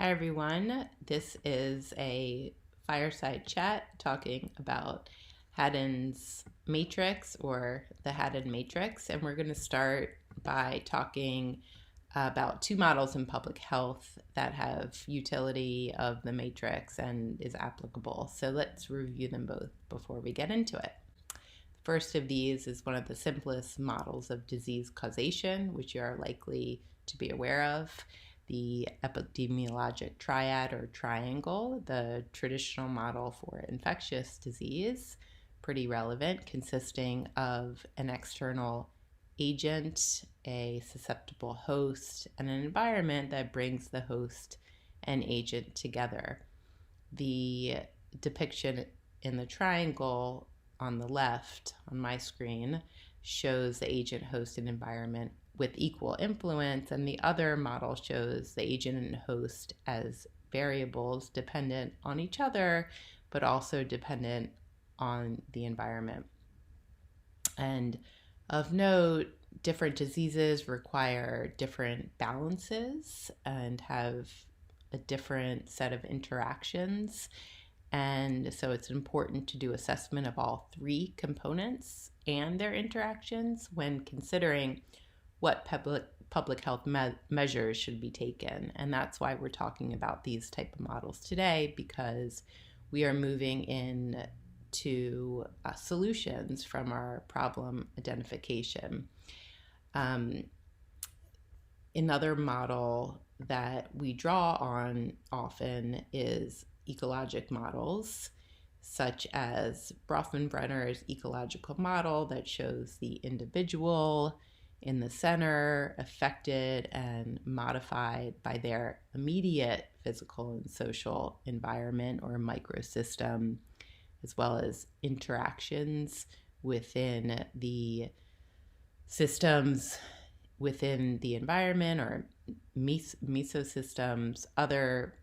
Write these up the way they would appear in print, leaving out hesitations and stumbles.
Hi, everyone. This is a fireside chat talking about Haddon's matrix or the Haddon matrix. And we're going to start by talking about two models in public health that have utility of the matrix and is applicable. So let's review them both before we get into it. The first of these is one of the simplest models of disease causation, which you are likely to be aware of, the epidemiologic triad or triangle, the traditional model for infectious disease, pretty relevant, consisting of an external agent, a susceptible host, and an environment that brings the host and agent together. The depiction in the triangle on the left on my screen shows the agent, host, and environment with equal influence, and the other model shows the agent and host as variables dependent on each other, but also dependent on the environment. And of note, different diseases require different balances and have a different set of interactions. And so it's important to do assessment of all three components and their interactions when considering what public health measures should be taken. And that's why we're talking about these type of models today, because we are moving in to solutions from our problem identification. Another model that we draw on often is ecologic models, such as Bronfenbrenner's ecological model that shows the individual in the center, affected and modified by their immediate physical and social environment or microsystem, as well as interactions within the systems within the environment or mesosystems, other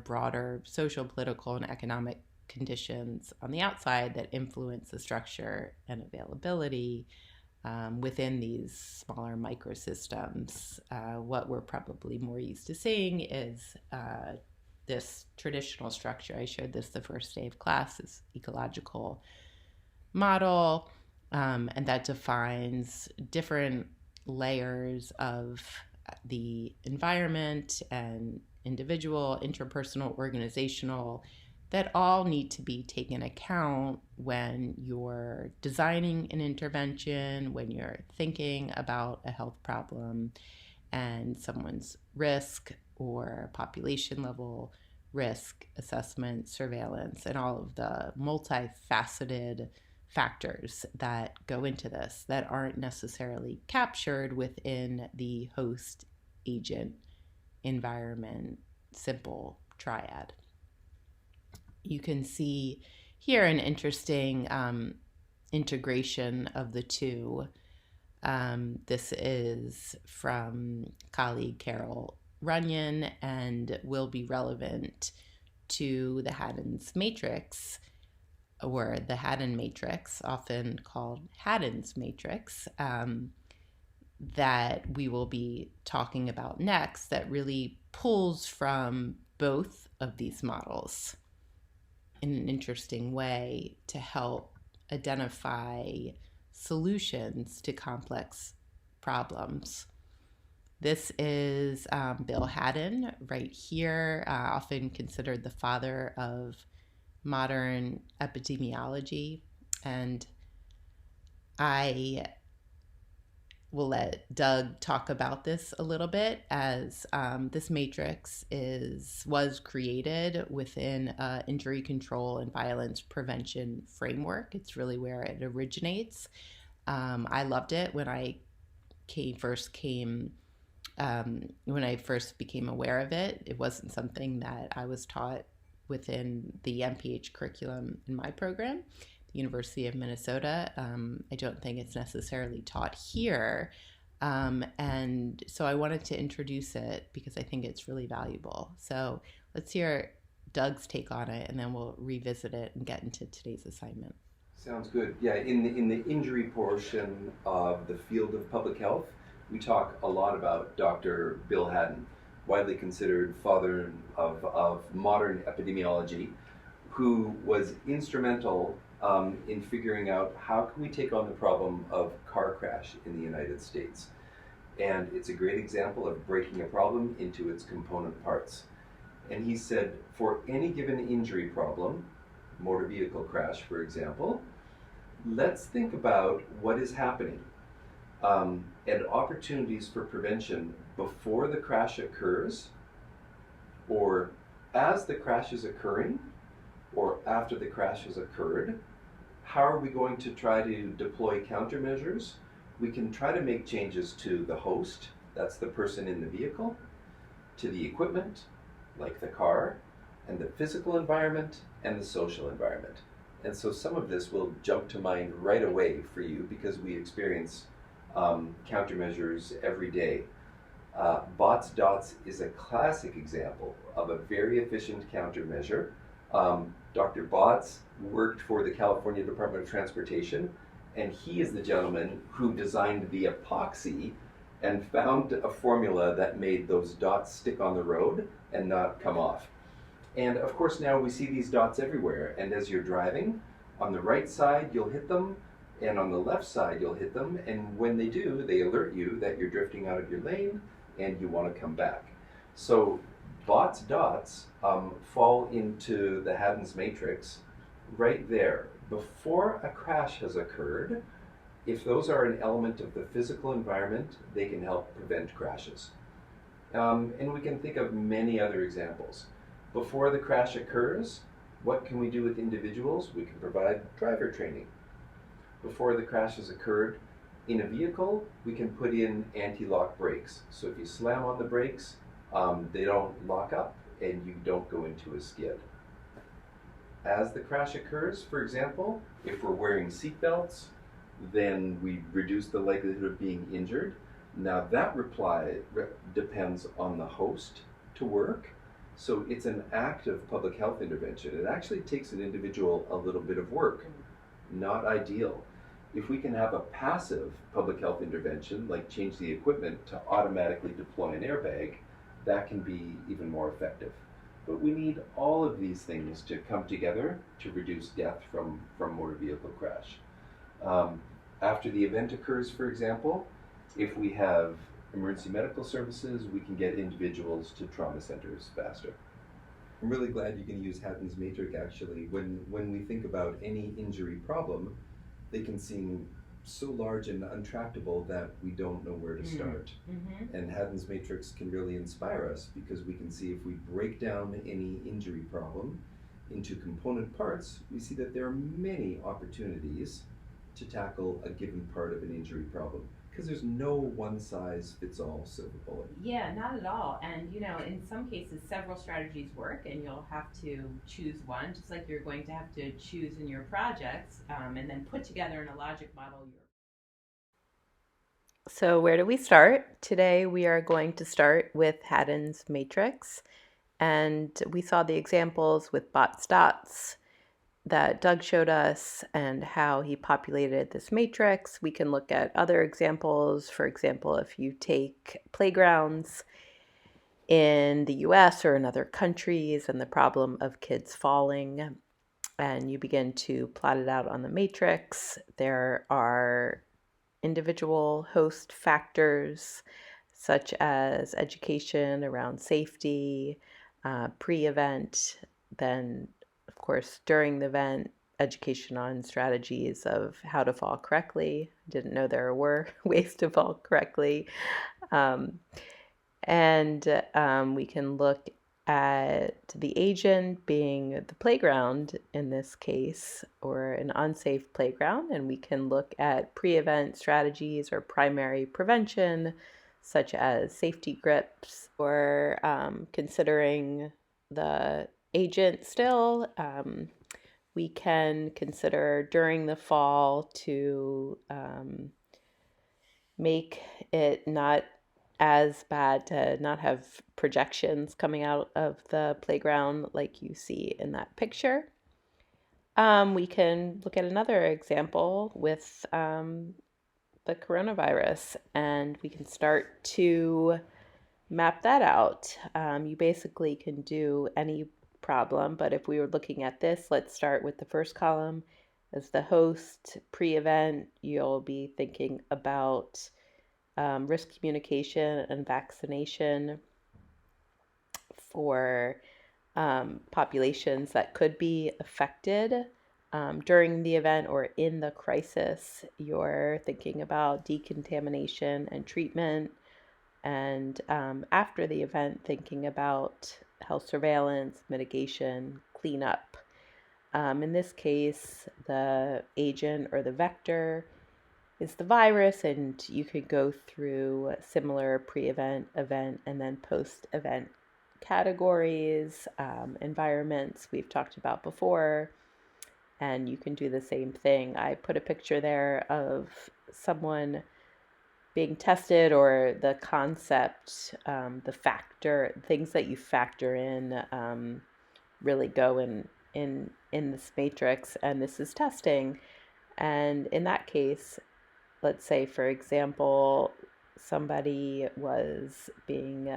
broader social, political, and economic conditions on the outside that influence the structure and availability within these smaller microsystems. What we're probably more used to seeing is this traditional structure. I showed this the first day of class, this ecological model, and that defines different layers of the environment and individual, interpersonal, organizational, that all need to be taken account when you're designing an intervention, when you're thinking about a health problem and someone's risk or population level risk assessment, surveillance, and all of the multifaceted factors that go into this that aren't necessarily captured within the host agent environment simple triad. You can see here an interesting integration of the two. This is from colleague Carol Runyon and will be relevant to the Haddon's matrix, or the Haddon matrix, often called Haddon's matrix, that we will be talking about next, that really pulls from both of these models in an interesting way to help identify solutions to complex problems. This is Bill Haddon right here, often considered the father of modern epidemiology. And I will let Doug talk about this a little bit, as this matrix was created within an injury control and violence prevention framework. It's really where it originates. I loved it when I first became aware of it. It wasn't something that I was taught within the MPH curriculum in my program, the University of Minnesota. I don't think it's necessarily taught here. And so I wanted to introduce it because I think it's really valuable. So let's hear Doug's take on it, and then we'll revisit it and get into today's assignment. Sounds good. Yeah, in the injury portion of the field of public health, we talk a lot about Dr. Bill Haddon. widely considered father of modern epidemiology, who was instrumental in figuring out how can we take on the problem of car crash in the United States. And it's a great example of breaking a problem into its component parts. And he said, for any given injury problem, motor vehicle crash, for example, let's think about what is happening and opportunities for prevention before the crash occurs, or as the crash is occurring, or after the crash has occurred. How are we going to try to deploy countermeasures? We can try to make changes to the host, that's the person in the vehicle, to the equipment, like the car, and the physical environment and the social environment. And so some of this will jump to mind right away for you because we experience countermeasures every day. Bots Dots is a classic example of a very efficient countermeasure. Dr. Bots worked for the California Department of Transportation, and he is the gentleman who designed the epoxy and found a formula that made those dots stick on the road and not come off. And of course now we see these dots everywhere, and as you're driving, on the right side you'll hit them, and on the left side you'll hit them, and when they do, they alert you that you're drifting out of your lane and you want to come back. So Bots Dots fall into the Haddon's matrix right there. Before a crash has occurred, if those are an element of the physical environment, they can help prevent crashes. And we can think of many other examples. Before the crash occurs, what can we do with individuals? We can provide driver training. Before the crash has occurred, in a vehicle, we can put in anti-lock brakes. So if you slam on the brakes, they don't lock up and you don't go into a skid. As the crash occurs, for example, if we're wearing seatbelts, then we reduce the likelihood of being injured. Now that depends on the host to work. So it's an active public health intervention. It actually takes an individual a little bit of work, not ideal. If we can have a passive public health intervention, like change the equipment to automatically deploy an airbag, that can be even more effective. But we need all of these things to come together to reduce death from motor vehicle crash. After the event occurs, for example, if we have emergency medical services, we can get individuals to trauma centers faster. I'm really glad you can use Haddon's matrix actually. When we think about any injury problem, they can seem so large and untractable that we don't know where to start. Mm-hmm. And Haddon's matrix can really inspire us because we can see if we break down any injury problem into component parts, we see that there are many opportunities to tackle a given part of an injury problem. Because there's no one-size-fits-all silver bullet. Yeah, not at all. And, in some cases, several strategies work, and you'll have to choose one, just like you're going to have to choose in your projects, and then put together in a logic model. So where do we start? Today we are going to start with Haddon's matrix, and we saw the examples with Bots Dots that Doug showed us and how he populated this matrix. We can look at other examples. For example, if you take playgrounds in the US or in other countries and the problem of kids falling, and you begin to plot it out on the matrix, there are individual host factors such as education around safety, pre-event, then of course, during the event, education on strategies of how to fall correctly. Didn't know there were ways to fall correctly. We can look at the agent being the playground in this case, or an unsafe playground, and we can look at pre-event strategies or primary prevention, such as safety grips, or considering the agent still, we can consider during the fall to make it not as bad to not have projections coming out of the playground like you see in that picture. We can look at another example with the coronavirus, and we can start to map that out. You basically can do any problem, but if we were looking at this, let's start with the first column. As the host pre-event, you'll be thinking about risk communication and vaccination for populations that could be affected during the event or in the crisis. You're thinking about decontamination and treatment, and after the event, thinking about health surveillance, mitigation, cleanup. In this case, the agent or the vector is the virus, and you could go through similar pre-event, event, and then post-event categories, environments we've talked about before, and you can do the same thing. I put a picture there of someone being tested, or the concept, the factor, things that you factor in really go in this matrix, and this is testing. And in that case, let's say, for example, somebody was being,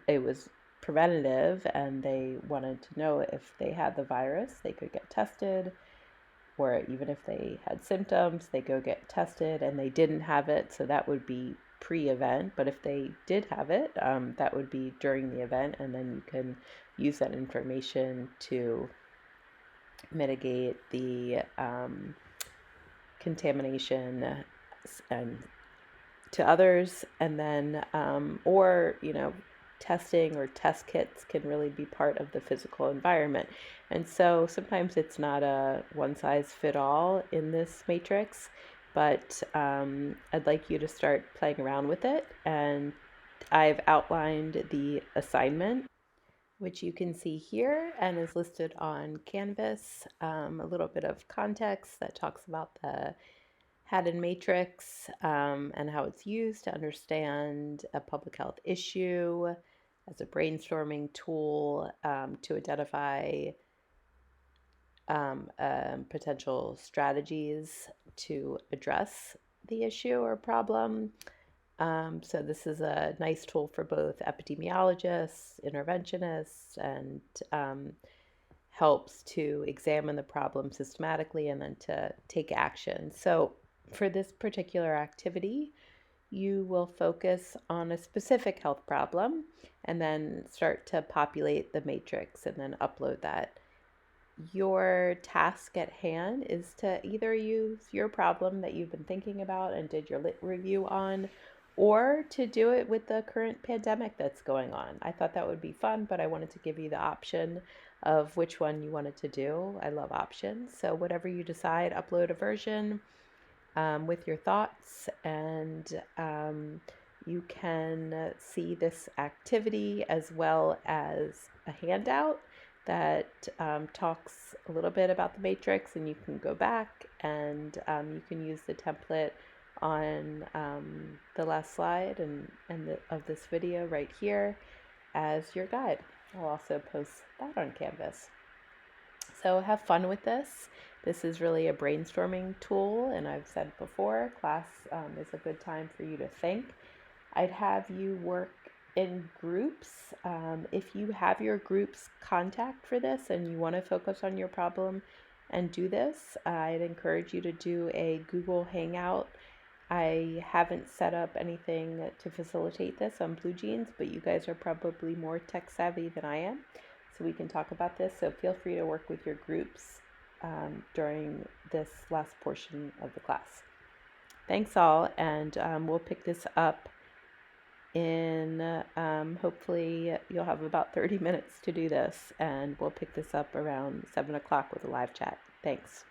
it was preventative and they wanted to know if they had the virus, they could get tested, or even if they had symptoms, they go get tested and they didn't have it. So that would be pre-event. But if they did have it, that would be during the event. And then you can use that information to mitigate the contamination and to others. And then, or, testing or test kits can really be part of the physical environment. And so sometimes it's not a one size fit all in this matrix, but I'd like you to start playing around with it. And I've outlined the assignment, which you can see here and is listed on Canvas. A little bit of context that talks about the Haddon matrix and how it's used to understand a public health issue, as a brainstorming tool to identify potential strategies to address the issue or problem. So this is a nice tool for both epidemiologists, interventionists, and helps to examine the problem systematically and then to take action. So for this particular activity, you will focus on a specific health problem and then start to populate the matrix and then upload that. Your task at hand is to either use your problem that you've been thinking about and did your lit review on, or to do it with the current pandemic that's going on. I thought that would be fun, but I wanted to give you the option of which one you wanted to do. I love options. So whatever you decide, upload a version with your thoughts, and you can see this activity as well as a handout that talks a little bit about the matrix, and you can go back and you can use the template on the last slide of this video right here as your guide. I'll also post that on Canvas. So have fun with this. This is really a brainstorming tool, and I've said before, class is a good time for you to think. I'd have you work in groups. If you have your group's contact for this and you want to focus on your problem and do this, I'd encourage you to do a Google Hangout. I haven't set up anything to facilitate this on BlueJeans, but you guys are probably more tech savvy than I am, so we can talk about this. So feel free to work with your groups during this last portion of the class. Thanks all, and we'll pick this up in, hopefully you'll have about 30 minutes to do this, and we'll pick this up around 7 o'clock with a live chat. Thanks.